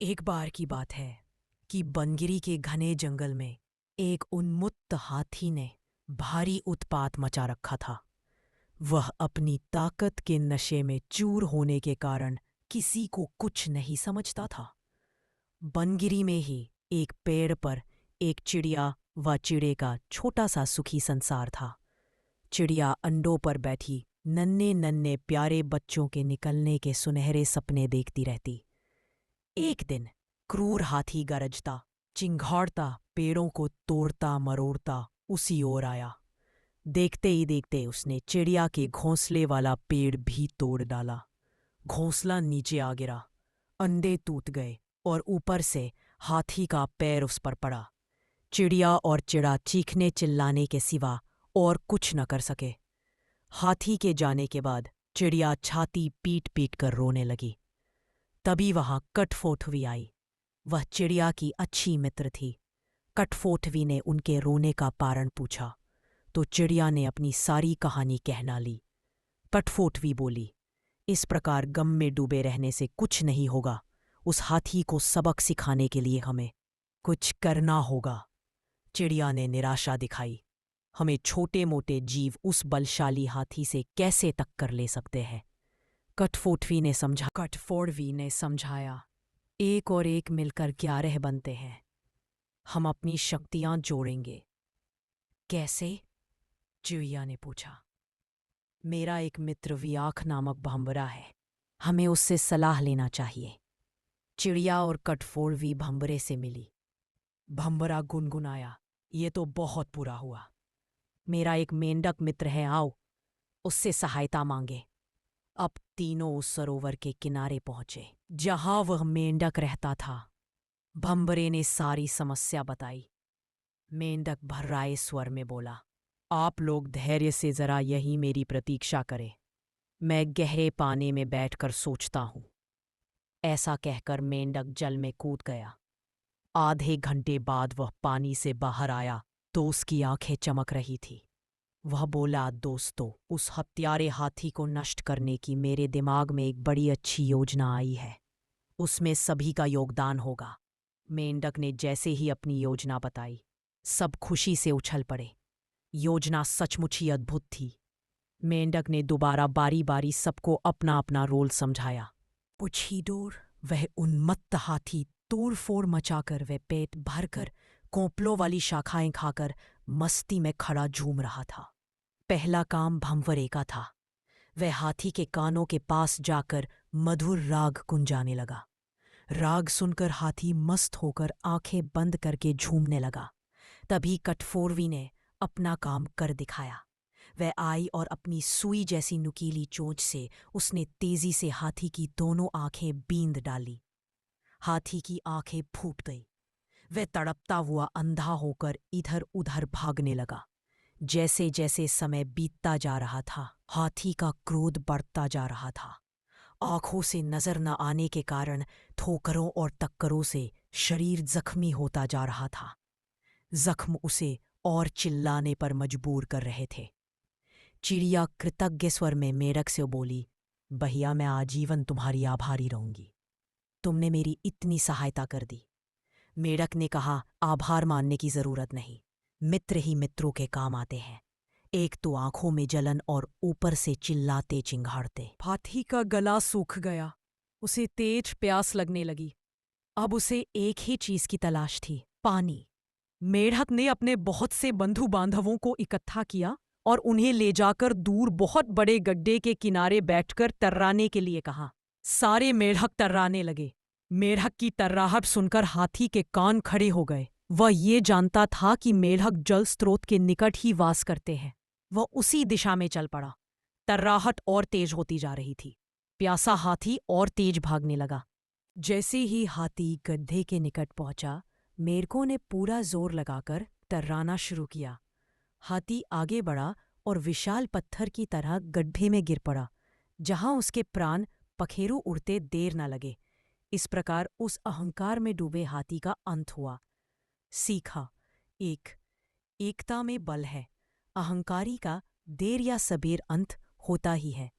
एक बार की बात है कि बनगिरी के घने जंगल में एक उन्मत्त हाथी ने भारी उत्पात मचा रखा था। वह अपनी ताकत के नशे में चूर होने के कारण किसी को कुछ नहीं समझता था। बनगिरी में ही एक पेड़ पर एक चिड़िया व चिड़े का छोटा सा सुखी संसार था। चिड़िया अंडों पर बैठी नन्हे नन्हे प्यारे बच्चों के निकलने के सुनहरे सपने देखती रहती। एक दिन क्रूर हाथी गरजता, चिंघाड़ता, पेड़ों को तोड़ता मरोड़ता उसी ओर आया। देखते ही देखते उसने चिड़िया के घोंसले वाला पेड़ भी तोड़ डाला। घोंसला नीचे आ गिरा, अंडे टूट गए और ऊपर से हाथी का पैर उस पर पड़ा। चिड़िया और चिड़ा चीखने चिल्लाने के सिवा और कुछ न कर सके। हाथी के जाने के बाद चिड़िया छाती पीट पीट कर रोने लगी। तभी वहां कठफोठवी आई। वह चिड़िया की अच्छी मित्र थी। कठफोठवी ने उनके रोने का कारण पूछा तो चिड़िया ने अपनी सारी कहानी कहना ली। कठफोठवी बोली, इस प्रकार गम में डूबे रहने से कुछ नहीं होगा। उस हाथी को सबक सिखाने के लिए हमें कुछ करना होगा। चिड़िया ने निराशा दिखाई। हमें छोटे मोटे जीव उस बलशाली हाथी से कैसे टक्कर ले सकते हैं? कठफोड़वी ने समझाया, एक और एक मिलकर 11 बनते हैं। हम अपनी शक्तियां जोड़ेंगे। कैसे? चिड़िया ने पूछा। मेरा एक मित्र वियाख नामक भंवरा है, हमें उससे सलाह लेना चाहिए। चिड़िया और कठफोड़वी भंवरे से मिली। भंवरा गुनगुनाया, ये तो बहुत बुरा हुआ। मेरा एक मेंढक मित्र है, आओ उससे सहायता मांगे। अब तीनों उस सरोवर के किनारे पहुंचे जहां वह मेंढक रहता था। भंवरे ने सारी समस्या बताई। मेंढक भर्राए स्वर में बोला, आप लोग धैर्य से जरा यहीं मेरी प्रतीक्षा करें। मैं गहरे पानी में बैठकर सोचता हूं। ऐसा कहकर मेंढक जल में कूद गया। आधे घंटे बाद वह पानी से बाहर आया तो उसकी आंखें चमक रही थी। वह बोला, दोस्तों, उस हत्यारे हाथी को नष्ट करने की मेरे दिमाग में एक बड़ी अच्छी योजना आई है। उसमें सभी का योगदान होगा। मेंढक ने जैसे ही अपनी योजना बताई, सब खुशी से उछल पड़े। योजना सचमुच ही अद्भुत थी। मेंढक ने दोबारा बारी बारी सबको अपना अपना रोल समझाया। कुछ ही दूर वह उन्मत्त हाथी तोड़ फोड़ मचाकर वह पेट भरकर कोंपलों वाली शाखाएं खाकर मस्ती में खड़ा झूम रहा था। पहला काम भंवरे का था। वह हाथी के कानों के पास जाकर मधुर राग गुंजाने लगा। राग सुनकर हाथी मस्त होकर आंखें बंद करके झूमने लगा। तभी कठफोड़वी ने अपना काम कर दिखाया। वह आई और अपनी सुई जैसी नुकीली चोंच से उसने तेजी से हाथी की दोनों आंखें बींद डाली। हाथी की आंखें फूट गई। वह तड़पता हुआ अंधा होकर इधर उधर भागने लगा। जैसे जैसे समय बीतता जा रहा था, हाथी का क्रोध बढ़ता जा रहा था। आंखों से नजर न आने के कारण ठोकरों और टक्करों से शरीर जख्मी होता जा रहा था। जख्म उसे और चिल्लाने पर मजबूर कर रहे थे। चिड़िया कृतज्ञ स्वर में मेढक से बोली, भैया, मैं आजीवन तुम्हारी आभारी रहूंगी। तुमने मेरी इतनी सहायता कर दी। मेढक ने कहा, आभार मानने की जरूरत नहीं। मित्र ही मित्रों के काम आते हैं। एक तो आंखों में जलन और ऊपर से चिल्लाते चिंघाड़ते। हाथी का गला सूख गया। उसे तेज प्यास लगने लगी। अब उसे एक ही चीज की तलाश थी, पानी। मेढक ने अपने बहुत से बंधु बांधवों को इकट्ठा किया और उन्हें ले जाकर दूर बहुत बड़े गड्ढे के किनारे बैठकर तर्राने के लिए कहा। सारे मेढक तर्राने लगे। मेढक की तर्राहट सुनकर हाथी के कान खड़े हो गए। वह ये जानता था कि मेढक जल स्रोत के निकट ही वास करते हैं। वह उसी दिशा में चल पड़ा। तर्राहट और तेज होती जा रही थी। प्यासा हाथी और तेज भागने लगा। जैसे ही हाथी गड्ढे के निकट पहुंचा, मेढकों ने पूरा जोर लगाकर तर्राना शुरू किया। हाथी आगे बढ़ा और विशाल पत्थर की तरह गड्ढे में गिर पड़ा, जहां उसके प्राण पखेरु उड़ते देर न लगे। इस प्रकार उस अहंकार में डूबे हाथी का अंत हुआ। सीखा, एकता में बल है। अहंकारी का देर या सबेर अंत होता ही है।